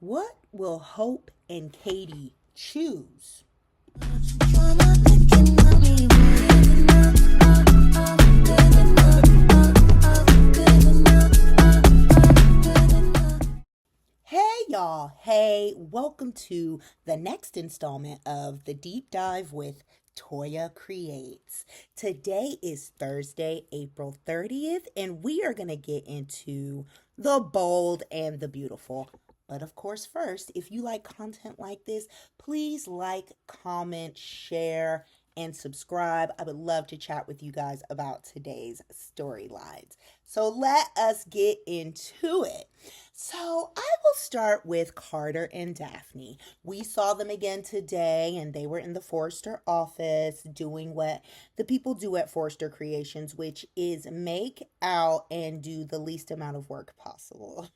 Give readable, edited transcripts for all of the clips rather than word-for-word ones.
What will Hope and Katie choose? Hey, y'all. Hey, welcome to the next installment of the Deep Dive with Toya Creates. Today is Thursday, April 30th, and we are going to get into the bold and the beautiful. But of course, first, if you like content like this, please like, comment, share, and subscribe. I would love to chat with you guys about today's storylines. So let us get into it. So I will start with Carter and Daphne. We saw them again today, and they were in the Forrester office doing what the people do at Forrester Creations, which is make out and do the least amount of work possible.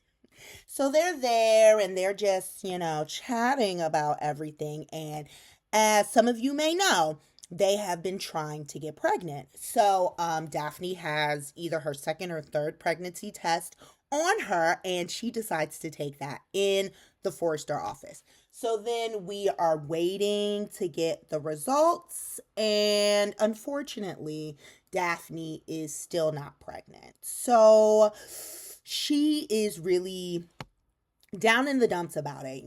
So they're there and they're just, chatting about everything. And as some of you may know, they have been trying to get pregnant. So Daphne has either her second or third pregnancy test on her, and she decides to take that in the Forrester office. So then we are waiting to get the results, and unfortunately, Daphne is still not pregnant. So she is really down in the dumps about it.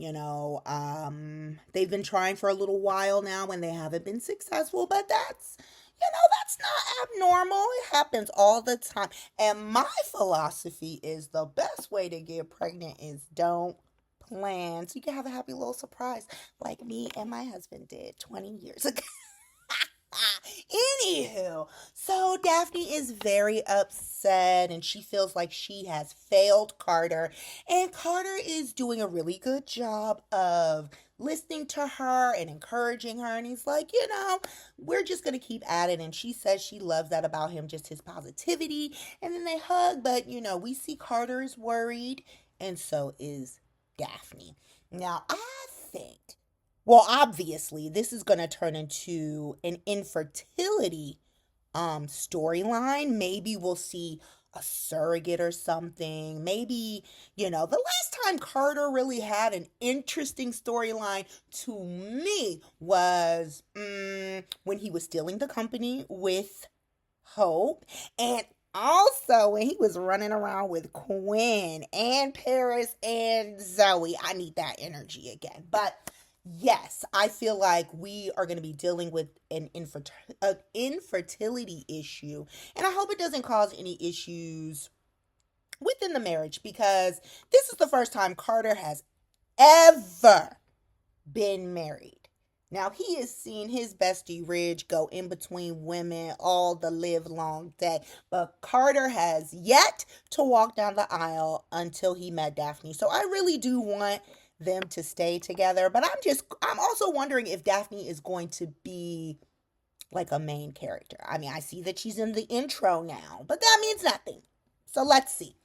They've been trying for a little while now and they haven't been successful, but that's not abnormal. It happens all the time. And my philosophy is the best way to get pregnant is don't plan, so you can have a happy little surprise like me and my husband did 20 years ago. Anywho, so Daphne is very upset and she feels like she has failed Carter. And Carter is doing a really good job of listening to her and encouraging her. And he's like, we're just going to keep at it. And she says she loves that about him, just his positivity. And then they hug. But, we see Carter is worried, and so is Daphne. Now, I think, well, obviously, this is going to turn into an infertility storyline. Maybe we'll see a surrogate or something. Maybe, the last time Carter really had an interesting storyline to me was when he was stealing the company with Hope, and also when he was running around with Quinn and Paris and Zoe. I need that energy again. But yes, I feel like we are going to be dealing with an infertility issue. And I hope it doesn't cause any issues within the marriage, because this is the first time Carter has ever been married. Now, he has seen his bestie Ridge go in between women all the live long day, but Carter has yet to walk down the aisle until he met Daphne. So I really do want them to stay together, but I'm also wondering if Daphne is going to be like a main character. I mean, I see that she's in the intro now, but that means nothing. So let's see.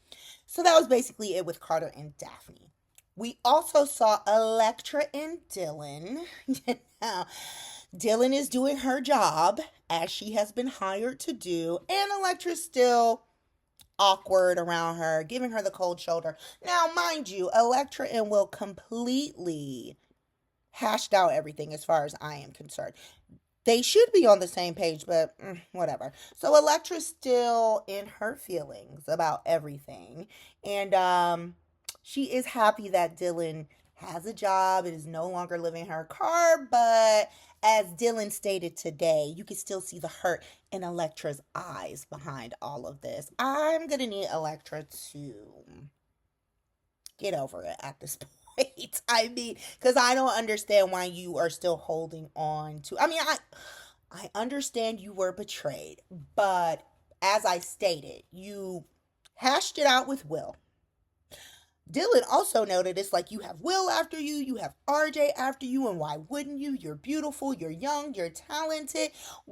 So that was basically it with Carter and Daphne. We also saw Electra and Dylan. Dylan is doing her job as she has been hired to do, and Electra's still awkward around her, giving her the cold shoulder. Now, mind you, Electra and Will completely hashed out everything as far as I am concerned. They should be on the same page, but whatever. So Electra's still in her feelings about everything. And she is happy that Dylan has a job and is no longer living in her car. But as Dylan stated today, you can still see the hurt in Electra's eyes behind all of this. I'm going to need Electra to get over it at this point. I mean, because I don't understand why you are still holding on to. I understand you were betrayed, but as I stated, you hashed it out with Will. Dylan also noted it's like you have Will after you have RJ after you, and why wouldn't you? You're beautiful, you're young, you're talented.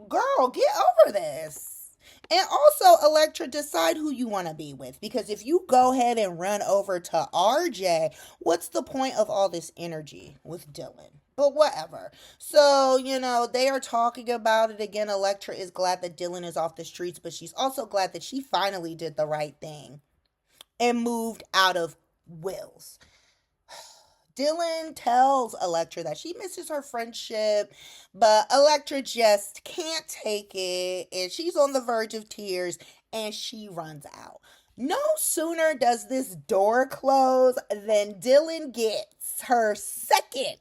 Girl, get over this. And also, Electra, decide who you want to be with. Because if you go ahead and run over to RJ, what's the point of all this energy with Dylan? But whatever. So, they are talking about it again. Electra is glad that Dylan is off the streets, but she's also glad that she finally did the right thing and moved out of Will's. Dylan tells Electra that she misses her friendship, but Electra just can't take it, and she's on the verge of tears, and she runs out. No sooner does this door close than Dylan gets her second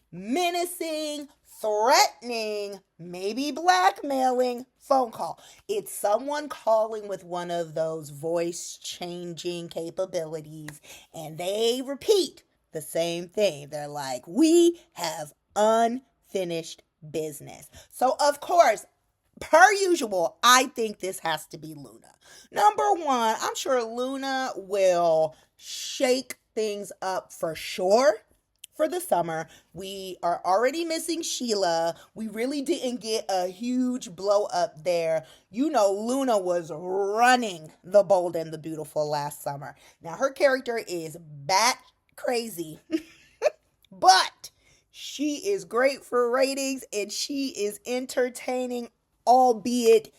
menacing, threatening, maybe blackmailing phone call. It's someone calling with one of those voice changing capabilities, and they repeat the same thing. They're like, "We have unfinished business." So, of course, per usual, I think this has to be Luna. Number one, I'm sure Luna will shake things up for sure for the summer. We are already missing Sheila. We really didn't get a huge blow up there. You know, Luna was running The Bold and the Beautiful last summer. Now, her character is bat crazy, but she is great for ratings and she is entertaining, albeit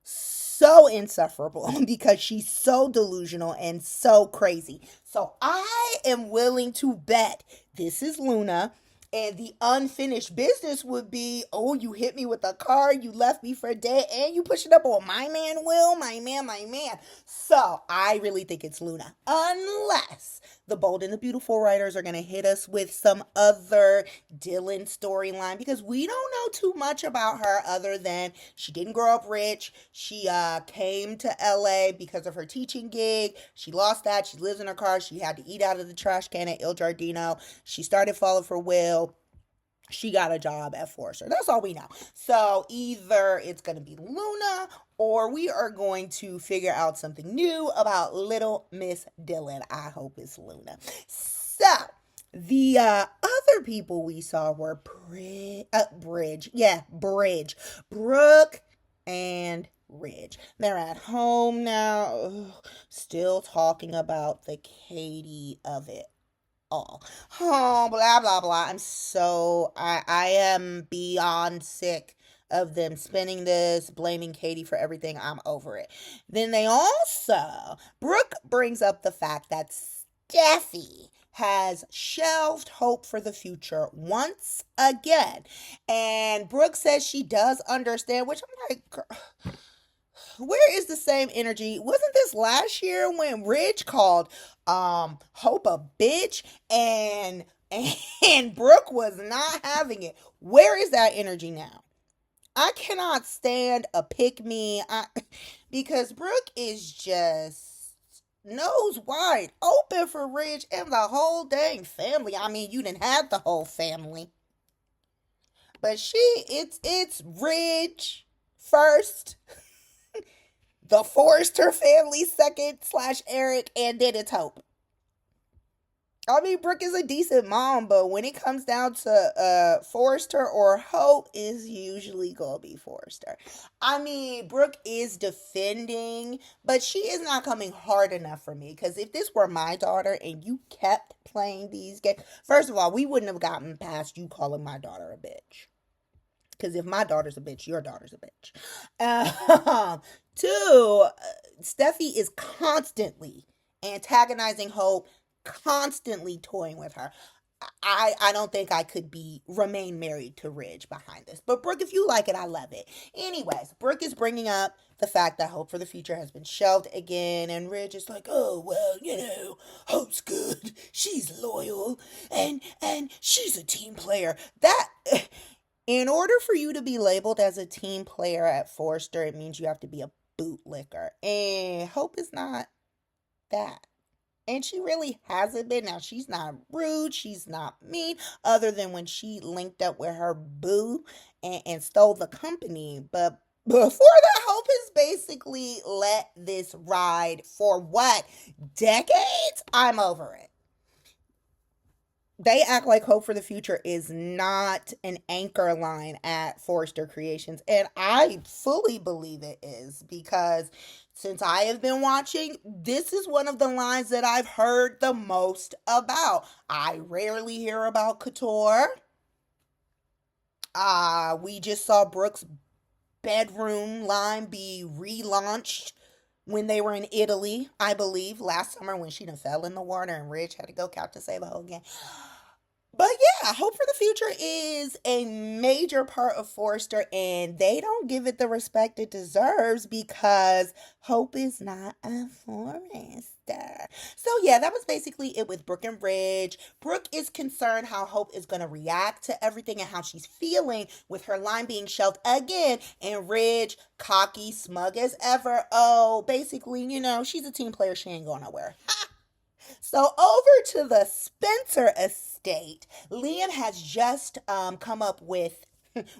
so insufferable because she's so delusional and so crazy. So I am willing to bet this is Luna. And the unfinished business would be, oh, you hit me with a car, you left me for dead, and you push it up on my man, Will, my man, my man. So I really think it's Luna. Unless the Bold and the Beautiful writers are going to hit us with some other Dylan storyline, because we don't know too much about her other than she didn't grow up rich. She came to LA because of her teaching gig. She lost that. She lives in her car. She had to eat out of the trash can at Il Giardino. She started falling for Will. She got a job at Forrester. That's all we know. So either it's going to be Luna or we are going to figure out something new about little Miss Dylan. I hope it's Luna. So the other people we saw were Bridge. Yeah, Bridge. Brooke and Ridge. They're at home now. Ugh, still talking about the Katie of it all. Oh, blah, blah, blah. I am beyond sick of them spinning this, blaming Katie for everything. I'm over it. Then Brooke brings up the fact that Steffi has shelved hope for the future once again. And Brooke says she does understand, which I'm like, where is the same energy? Wasn't this last year when Ridge called Hope a bitch and Brooke was not having it? Where is that energy now? I cannot stand a pick me because Brooke is just nose wide open for Ridge and the whole dang family. I mean, you didn't have the whole family. But it's Ridge first, the Forrester family second / Eric, and then it's Hope. I mean, Brooke is a decent mom, but when it comes down to Forrester or Hope, is usually gonna be Forrester. I mean, Brooke is defending, but she is not coming hard enough for me. Because if this were my daughter and you kept playing these games, first of all, we wouldn't have gotten past you calling my daughter a bitch. Because if my daughter's a bitch, your daughter's a bitch. Two, Steffi is constantly antagonizing Hope, constantly toying with her. I don't think I could remain married to Ridge behind this. But Brooke, if you like it, I love it. Anyways, Brooke is bringing up the fact that Hope for the Future has been shelved again. And Ridge is like, oh, well, Hope's good. She's loyal. And she's a team player. In order for you to be labeled as a team player at Forrester, it means you have to be a bootlicker. And Hope is not that. And she really hasn't been. Now, she's not rude. She's not mean. Other than when she linked up with her boo and stole the company. But before that, Hope has basically let this ride for what? Decades? I'm over it. They act like Hope for the Future is not an anchor line at Forrester Creations. And I fully believe it is, because since I have been watching, this is one of the lines that I've heard the most about. I rarely hear about Couture. We just saw Brooke's bedroom line be relaunched when they were in Italy, I believe, last summer when she done fell in the water and Ridge had to go out to save the whole game. But yeah, Hope for the Future is a major part of Forrester, and they don't give it the respect it deserves because Hope is not a Forrester. So yeah, that was basically it with Brooke and Ridge. Brooke is concerned how Hope is going to react to everything and how she's feeling with her line being shelved again. And Ridge, cocky, smug as ever. Oh, basically, she's a team player. She ain't going nowhere. So over to the Spencer estate, Liam has just come up with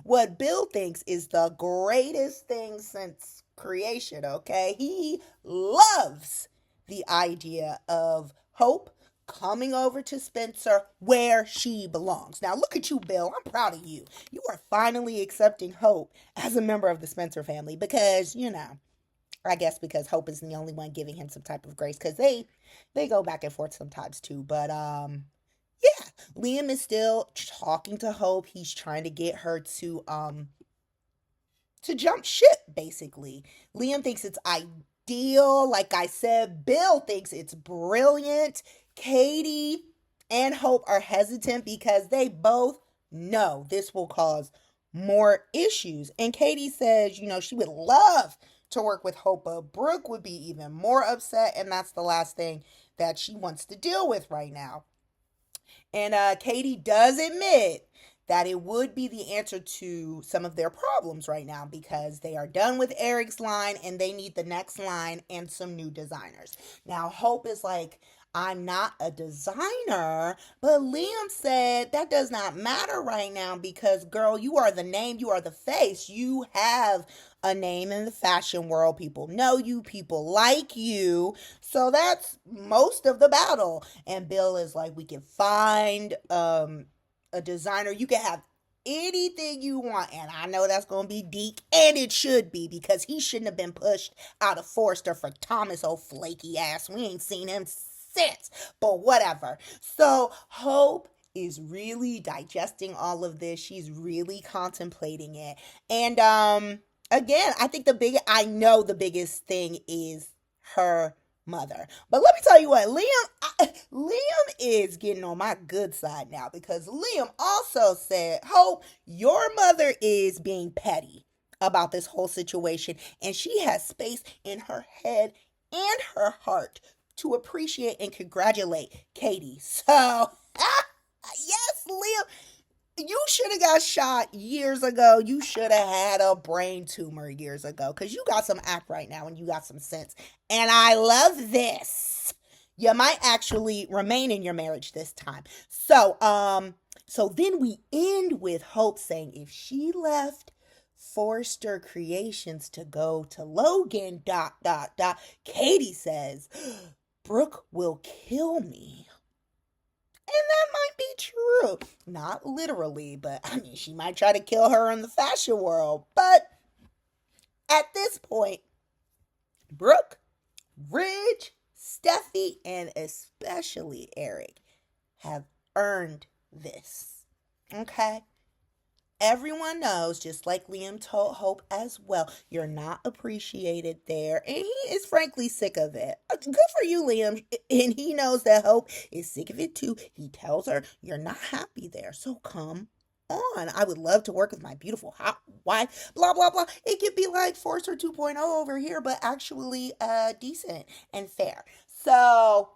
what Bill thinks is the greatest thing since creation, okay? He loves the idea of Hope coming over to Spencer where she belongs. Now, look at you, Bill. I'm proud of you. You are finally accepting Hope as a member of the Spencer family because, I guess because Hope is the only one giving him some type of grace because they go back and forth sometimes too. But yeah, Liam is still talking to Hope. He's trying to get her to jump ship basically. Liam thinks it's ideal. Like I said, Bill thinks it's brilliant. Katie and Hope are hesitant because they both know this will cause more issues. And Katie says, she would love to work with Hope, but Brooke would be even more upset, and that's the last thing that she wants to deal with right now. And Katie does admit that it would be the answer to some of their problems right now because they are done with Eric's line and they need the next line and some new designers. Now, Hope is like, I'm not a designer, but Liam said that does not matter right now because, girl, you are the name, you are the face. You have a name in the fashion world. People know you, people like you. So that's most of the battle. And Bill is like, we can find a designer. You can have anything you want. And I know that's going to be Deke, and it should be because he shouldn't have been pushed out of Forrester for Thomas, old flaky ass. We ain't seen him since, but whatever. So Hope is really digesting all of this. She's really contemplating it. And again, I know the biggest thing is her mother. But let me tell you what, Liam is getting on my good side now because Liam also said, Hope, your mother is being petty about this whole situation, and she has space in her head and her heart to appreciate and congratulate Katie. So, yes, Liam, you should have got shot years ago. You should have had a brain tumor years ago because you got some act right now and you got some sense. And I love this. You might actually remain in your marriage this time. So then we end with Hope saying if she left Forrester Creations to go to Logan, Katie says, Brooke will kill me. And that might be true. Not literally, but I mean, she might try to kill her in the fashion world. But at this point, Brooke, Ridge, Steffi, and especially Eric have earned this. Okay? Everyone knows, just like Liam told Hope as well, you're not appreciated there. And he is frankly sick of it. Good for you, Liam. And he knows that Hope is sick of it too. He tells her, you're not happy there. So come on. I would love to work with my beautiful hot wife. Blah, blah, blah. It could be like Forcer 2.0 over here, but actually decent and fair. So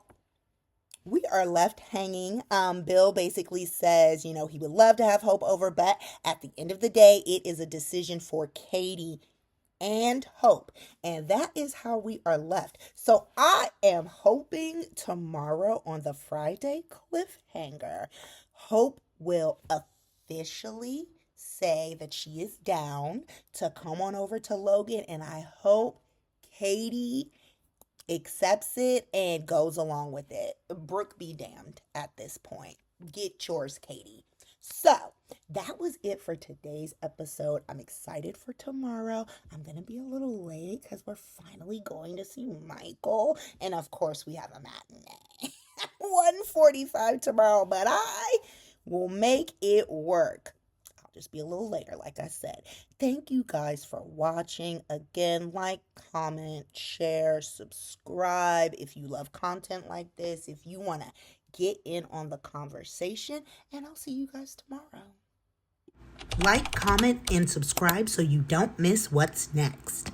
we are left hanging. Bill basically says, he would love to have Hope over, but at the end of the day, it is a decision for Katie and Hope. And that is how we are left. So I am hoping tomorrow on the Friday cliffhanger, Hope will officially say that she is down to come on over to Logan. And I hope Katie accepts it and goes along with it. Brooke be damned at this point. Get yours, Katie. So that was it for today's episode. I'm excited for tomorrow. I'm going to be a little late because we're finally going to see Michael. And of course, we have a matinee. 1:45 tomorrow, but I will make it work. Just be a little later, like I said. Thank you guys for watching. Again, like, comment, share, subscribe if you love content like this. If you want to get in on the conversation, and I'll see you guys tomorrow. Like, comment, and subscribe so you don't miss what's next.